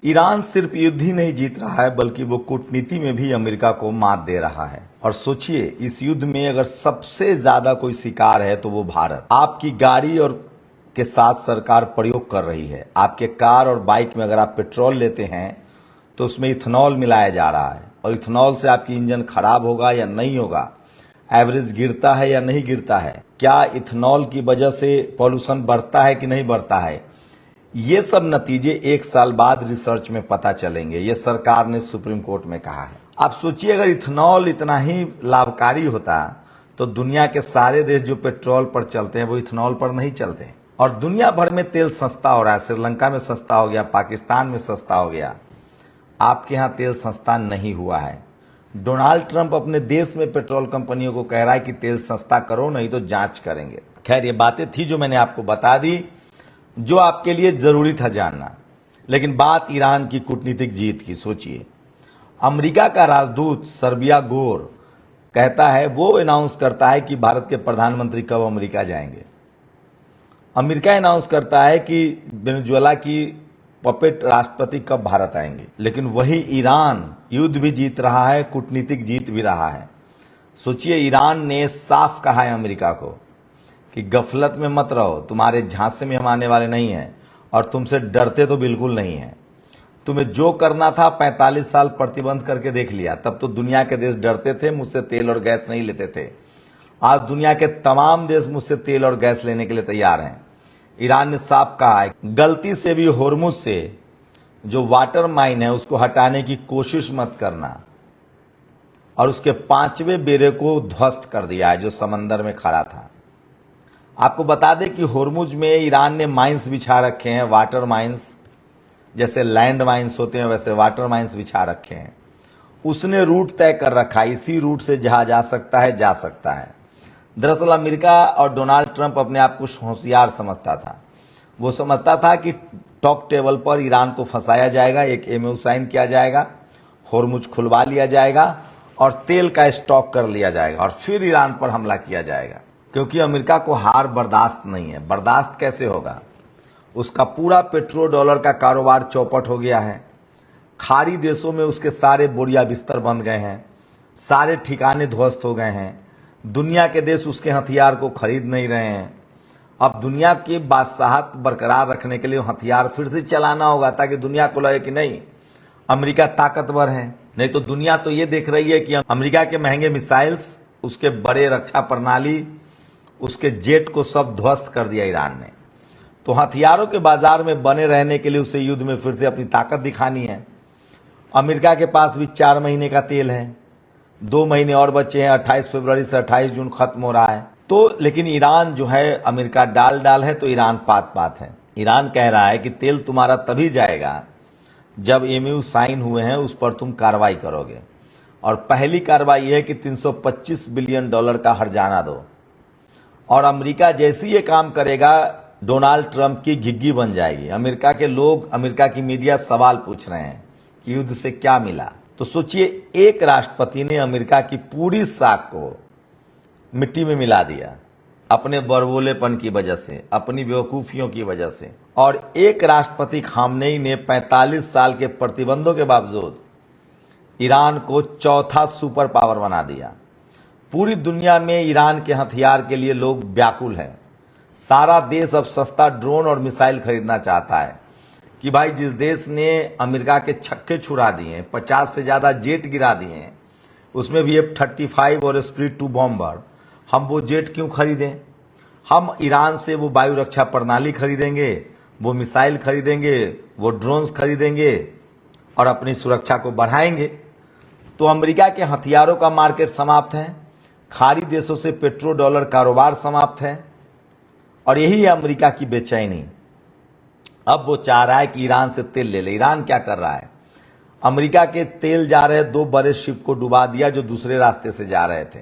Iran सिर्फ युद्ध ही नहीं जीत रहा है बल्कि वो कूटनीति में भी अमेरिका को मात दे रहा है। और सोचिए, इस युद्ध में अगर सबसे ज्यादा कोई शिकार है तो वो भारत। आपकी गाड़ी और के साथ सरकार प्रयोग कर रही है। आपके कार और बाइक में अगर आप पेट्रोल लेते हैं तो उसमें इथेनॉल मिलाया जा रहा है और इथेनॉल से आपकी इंजन खराब होगा या नहीं होगा, एवरेज गिरता है या नहीं गिरता है, क्या इथेनॉल की वजह से पॉल्यूशन बढ़ता है कि नहीं बढ़ता है, ये सब नतीजे 1 साल बाद रिसर्च में पता चलेंगे। ये सरकार ने सुप्रीम कोर्ट में कहा है। आप सोचिए, अगर इथेनॉल इतना ही लाभकारी होता तो दुनिया के सारे देश जो पेट्रोल पर चलते हैं वो इथेनॉल पर नहीं चलते हैं। और दुनिया भर में तेल सस्ता हो रहा है। श्रीलंका में सस्ता हो गया, पाकिस्तान में सस्ता हो गया। आपके यहाँ तेल सस्ता नहीं हुआ है। डोनाल्ड ट्रंप अपने देश में पेट्रोल कंपनियों को कह रहा है कि तेल सस्ता करो, नहीं तो जांच करेंगे। खैर, ये बातें थी जो मैंने आपको बता दी, जो आपके लिए जरूरी था जानना। लेकिन बात ईरान की कूटनीतिक जीत की। सोचिए, अमेरिका का राजदूत सर्बिया गोर कहता है, वो अनाउंस करता है कि भारत के प्रधानमंत्री कब अमेरिका जाएंगे। अमेरिका अनाउंस करता है कि वेनेजुएला की पपेट राष्ट्रपति कब भारत आएंगे। लेकिन वही ईरान युद्ध भी जीत रहा है, कूटनीतिक जीत भी रहा है। सोचिए, ईरान ने साफ कहा है अमेरिका को कि गफलत में मत रहो, तुम्हारे झांसे में हम आने वाले नहीं हैं और तुमसे डरते तो बिल्कुल नहीं हैं। तुम्हें जो करना था 45 साल प्रतिबंध करके देख लिया। तब तो दुनिया के देश डरते थे, मुझसे तेल और गैस नहीं लेते थे। आज दुनिया के तमाम देश मुझसे तेल और गैस लेने के लिए तैयार हैं। ईरान ने साफ कहा है, गलती से भी होर्मुज से जो वाटर माइन है उसको हटाने की कोशिश मत करना। और उसके 5वें बेड़े को ध्वस्त कर दिया है जो समंदर में खड़ा था। आपको बता दें कि होर्मुज में ईरान ने माइंस बिछा रखे हैं, वाटर माइंस। जैसे लैंड माइंस होते हैं वैसे वाटर माइंस बिछा रखे हैं। उसने रूट तय कर रखा है, इसी रूट से जहां जा सकता है जा सकता है। दरअसल अमेरिका और डोनाल्ड ट्रंप अपने आप को होशियार समझता था। वो समझता था कि टॉक टेबल पर ईरान को फंसाया जाएगा, एक एमओयू साइन किया जाएगा, होर्मुज खुलवा लिया जाएगा और तेल का स्टॉक कर लिया जाएगा और फिर ईरान पर हमला किया जाएगा। क्योंकि अमेरिका को हार बर्दाश्त नहीं है। बर्दाश्त कैसे होगा? उसका पूरा पेट्रो डॉलर का कारोबार चौपट हो गया है। खाड़ी देशों में उसके सारे बोरिया बिस्तर बंद गए हैं, सारे ठिकाने ध्वस्त हो गए हैं। दुनिया के देश उसके हथियार को खरीद नहीं रहे हैं। अब दुनिया की बादशाहत बरकरार रखने के लिए हथियार फिर से चलाना होगा ताकि दुनिया को लगे कि नहीं, अमेरिका ताकतवर है। नहीं तो दुनिया तो ये देख रही है कि अमेरिका के महंगे मिसाइल्स, उसके बड़े रक्षा प्रणाली, उसके जेट को सब ध्वस्त कर दिया ईरान ने। तो हथियारों के बाजार में बने रहने के लिए उसे युद्ध में फिर से अपनी ताकत दिखानी है। अमेरिका के पास भी 4 महीने का तेल है, 2 महीने और बचे हैं। 28 फरवरी से 28 जून खत्म हो रहा है। तो लेकिन ईरान जो है, अमेरिका डाल है तो ईरान पात है। ईरान कह रहा है कि तेल तुम्हारा तभी जाएगा जब एमओयू साइन हुए हैं उस पर तुम कार्रवाई करोगे। और पहली कार्रवाई है कि 325 बिलियन डॉलर का हर्जाना दो। और अमेरिका जैसे ये काम करेगा, डोनाल्ड ट्रंप की घिग्गी बन जाएगी। अमेरिका के लोग, अमेरिका की मीडिया सवाल पूछ रहे हैं कि युद्ध से क्या मिला। तो सोचिए, एक राष्ट्रपति ने अमेरिका की पूरी साख को मिट्टी में मिला दिया अपने बड़बोलेपन की वजह से, अपनी बेवकूफियों की वजह से। और एक राष्ट्रपति खामनेई ने 45 साल के प्रतिबंधों के बावजूद ईरान को चौथा सुपर पावर बना दिया। पूरी दुनिया में ईरान के हथियार के लिए लोग व्याकुल हैं। सारा देश अब सस्ता ड्रोन और मिसाइल खरीदना चाहता है कि भाई, जिस देश ने अमेरिका के छक्के छुड़ा दिए, 50 से ज्यादा जेट गिरा दिए हैं, उसमें भी F-35 और स्प्लिट 2 बॉम्बर, हम वो जेट क्यों खरीदें? हम ईरान से वो वायु रक्षा प्रणाली खरीदेंगे, वो मिसाइल खरीदेंगे, वो ड्रोन्स खरीदेंगे और अपनी सुरक्षा को बढ़ाएंगे। तो अमेरिका के हथियारों का मार्केट समाप्त है, खाड़ी देशों से पेट्रो डॉलर कारोबार समाप्त है। और यही है अमेरिका की बेचैनी। अब वो चाह रहा है कि ईरान से तेल ले ले। ईरान क्या कर रहा है? अमेरिका के तेल जा रहे 2 बड़े शिप को डुबा दिया जो दूसरे रास्ते से जा रहे थे।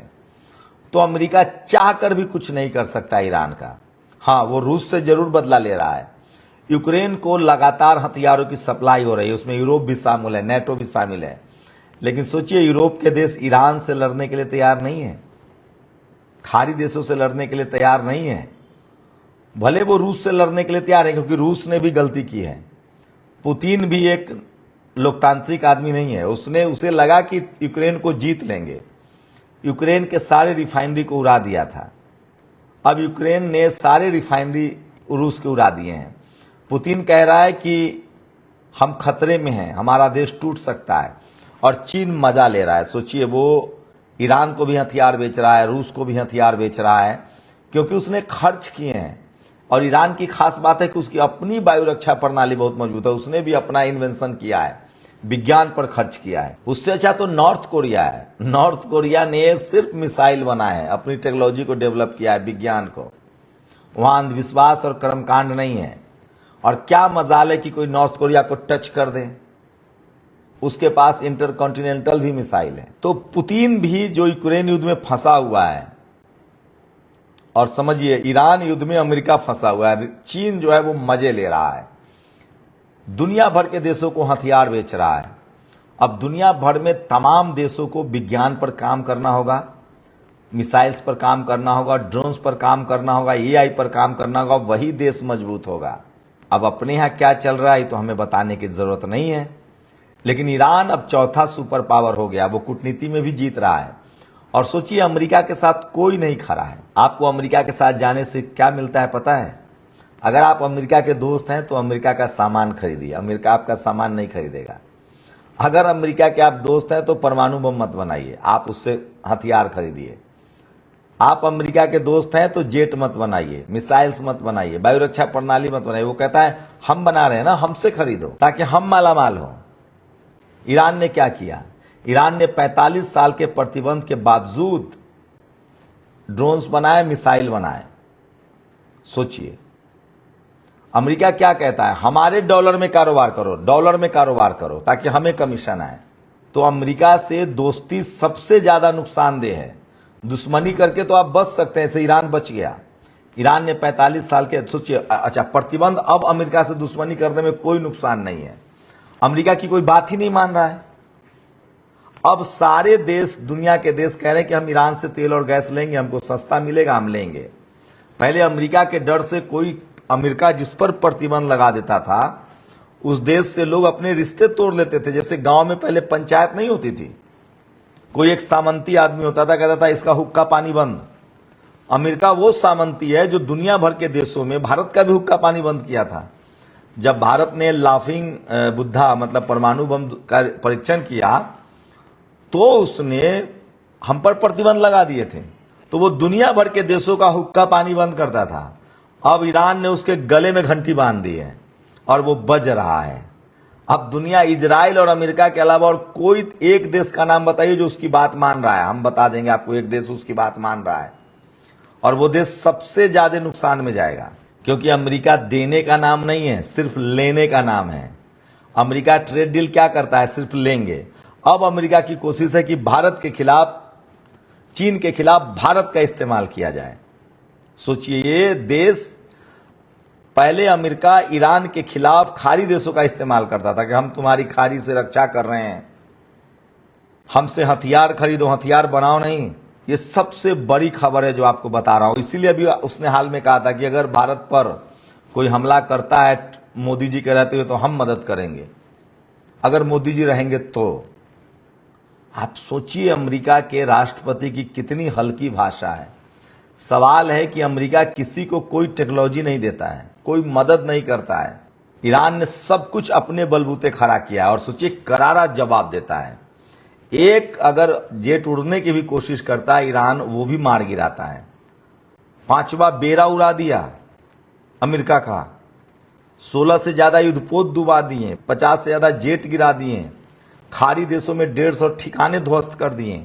तो अमेरिका चाह कर भी कुछ नहीं कर सकता ईरान का। हाँ, वो रूस से जरूर बदला ले रहा है। यूक्रेन को लगातार हथियारों की सप्लाई हो रही है, उसमें यूरोप भी शामिल है, नेटो भी शामिल है। लेकिन सोचिए, यूरोप के देश ईरान से लड़ने के लिए तैयार नहीं है, खाड़ी देशों से लड़ने के लिए तैयार नहीं है। भले वो रूस से लड़ने के लिए तैयार है, क्योंकि रूस ने भी गलती की है। पुतिन भी एक लोकतांत्रिक आदमी नहीं है। उसे लगा कि यूक्रेन को जीत लेंगे, यूक्रेन के सारे रिफाइनरी को उड़ा दिया था। अब यूक्रेन ने सारे रिफाइनरी रूस के उड़ा दिए हैं। पुतिन कह रहा है कि हम खतरे में हैं, हमारा देश टूट सकता है, और चीन मजा ले रहा है। सोचिए, वो ईरान को भी हथियार बेच रहा है, रूस को भी हथियार बेच रहा है, क्योंकि उसने खर्च किए हैं। और ईरान की खास बात है कि उसकी अपनी वायु रक्षा प्रणाली बहुत मजबूत है। उसने भी अपना इन्वेंशन किया है, विज्ञान पर खर्च किया है। उससे अच्छा तो नॉर्थ कोरिया है। नॉर्थ कोरिया ने सिर्फ मिसाइल बनाए हैं, अपनी टेक्नोलॉजी को डेवलप किया है, विज्ञान को। वहां अंधविश्वास और कर्मकांड नहीं है। और क्या मजाल है कि कोई नॉर्थ कोरिया को टच कर दे, उसके पास इंटरकॉन्टिनेंटल भी मिसाइल है। तो पुतिन भी जो यूक्रेन युद्ध में फंसा हुआ है, और समझिए ईरान युद्ध में अमेरिका फंसा हुआ है, चीन जो है वो मजे ले रहा है, दुनिया भर के देशों को हथियार बेच रहा है। अब दुनिया भर में तमाम देशों को विज्ञान पर काम करना होगा, मिसाइल्स पर काम करना होगा, ड्रोन्स पर काम करना होगा, एआई पर काम करना होगा, वही देश मजबूत होगा। अब अपने यहाँ क्या चल रहा है तो हमें बताने की जरूरत नहीं है, लेकिन ईरान अब चौथा सुपर पावर हो गया, वो कूटनीति में भी जीत रहा है। और सोचिए, अमेरिका के साथ कोई नहीं खड़ा है। आपको अमेरिका के साथ जाने से क्या मिलता है पता है? अगर आप अमेरिका के दोस्त हैं तो अमेरिका का सामान खरीदिए, अमेरिका आपका सामान नहीं खरीदेगा। अगर अमेरिका के आप दोस्त हैं तो परमाणु बम मत बनाइए, आप उससे हथियार खरीदिए। आप अमेरिका के दोस्त हैं तो जेट मत बनाइए, मिसाइल्स मत बनाइए, वायु रक्षा प्रणाली मत बनाइए। वो कहता है हम बना रहे हैं ना, हमसे खरीदो ताकि हम मालामाल हो। ईरान ने क्या किया? ईरान ने 45 साल के प्रतिबंध के बावजूद ड्रोन्स बनाए, मिसाइल बनाए। सोचिए, अमेरिका क्या कहता है? हमारे डॉलर में कारोबार करो, डॉलर में कारोबार करो ताकि हमें कमीशन आए। तो अमेरिका से दोस्ती सबसे ज्यादा नुकसानदेह है। दुश्मनी करके तो आप बच सकते हैं, ऐसे ईरान बच गया। ईरान ने 45 साल के, सोचिए, अच्छा प्रतिबंध, अब अमेरिका से दुश्मनी करने में कोई नुकसान नहीं है। अमेरिका की कोई बात ही नहीं मान रहा है। अब सारे देश, दुनिया के देश कह रहे हैं कि हम ईरान से तेल और गैस लेंगे, हमको सस्ता मिलेगा, हम लेंगे। पहले अमेरिका के डर से अमेरिका जिस पर प्रतिबंध लगा देता था, उस देश से लोग अपने रिश्ते तोड़ लेते थे। जैसे गांव में पहले पंचायत नहीं होती थी, कोई एक सामंती आदमी होता था, कहता था इसका हुक्का पानी बंद। अमेरिका वो सामंती है जो दुनिया भर के देशों में भारत का भी हुक्का पानी बंद किया था। जब भारत ने लाफिंग बुद्धा मतलब परमाणु बम का परीक्षण किया तो उसने हम पर प्रतिबंध लगा दिए थे। तो वो दुनिया भर के देशों का हुक्का पानी बंद करता था। अब ईरान ने उसके गले में घंटी बांध दी है और वो बज रहा है। अब दुनिया, इजराइल और अमेरिका के अलावा और कोई एक देश का नाम बताइए जो उसकी बात मान रहा है। हम बता देंगे आपको, एक देश उसकी बात मान रहा है, और वो देश सबसे ज्यादा नुकसान में जाएगा। क्योंकि अमेरिका देने का नाम नहीं है, सिर्फ लेने का नाम है। अमेरिका ट्रेड डील क्या करता है? सिर्फ लेंगे। अब अमेरिका की कोशिश है कि भारत के खिलाफ, चीन के खिलाफ भारत का इस्तेमाल किया जाए। सोचिए, ये देश, पहले अमेरिका ईरान के खिलाफ खाड़ी देशों का इस्तेमाल करता था कि हम तुम्हारी खाड़ी से रक्षा कर रहे हैं, हमसे हथियार खरीदो, हथियार बनाओ नहीं। ये सबसे बड़ी खबर है जो आपको बता रहा हूं। इसीलिए अभी उसने हाल में कहा था कि अगर भारत पर कोई हमला करता है मोदी जी के रहते हुए तो हम मदद करेंगे, अगर मोदी जी रहेंगे तो। आप सोचिए, अमेरिका के राष्ट्रपति की कितनी हल्की भाषा है। सवाल है कि अमेरिका किसी को कोई टेक्नोलॉजी नहीं देता है, कोई मदद नहीं करता है। ईरान ने सब कुछ अपने बलबूते खड़ा किया है और सोचिए करारा जवाब देता है। एक अगर जेट उड़ने की भी कोशिश करता है ईरान, वो भी मार गिराता है। 5वां बेड़ा उड़ा दिया अमेरिका का, 16 से ज्यादा युद्धपोत डुबा दिए, 50 से ज्यादा जेट गिरा दिए, खाड़ी देशों में 150 ठिकाने ध्वस्त कर दिए,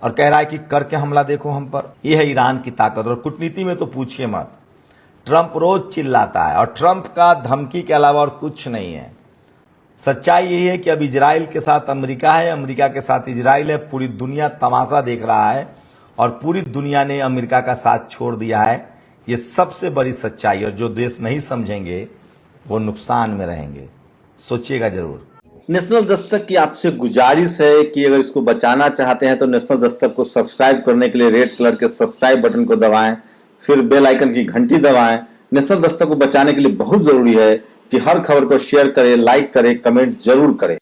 और कह रहा है कि करके हमला देखो हम पर। यह है ईरान की ताकत। और कूटनीति में तो पूछिए मत, ट्रंप रोज चिल्लाता है और ट्रंप का धमकी के अलावा और कुछ नहीं है। सच्चाई यही है कि अब इजराइल के साथ अमेरिका है, अमेरिका के साथ इजराइल है। पूरी दुनिया तमाशा देख रहा है और पूरी दुनिया ने अमेरिका का साथ छोड़ दिया है। ये सबसे बड़ी सच्चाई, और जो देश नहीं समझेंगे वो नुकसान में रहेंगे। सोचिएगा जरूर। नेशनल दस्तक की आपसे गुजारिश है कि अगर इसको बचाना चाहते हैं तो नेशनल दस्तक को सब्सक्राइब करने के लिए रेड कलर के सब्सक्राइब बटन को दबाएं, फिर बेल आइकन की घंटी दबाएं। नेशनल दस्तक को बचाने के लिए बहुत जरूरी है कि हर खबर को शेयर करें, लाइक करें, कमेंट जरूर करें।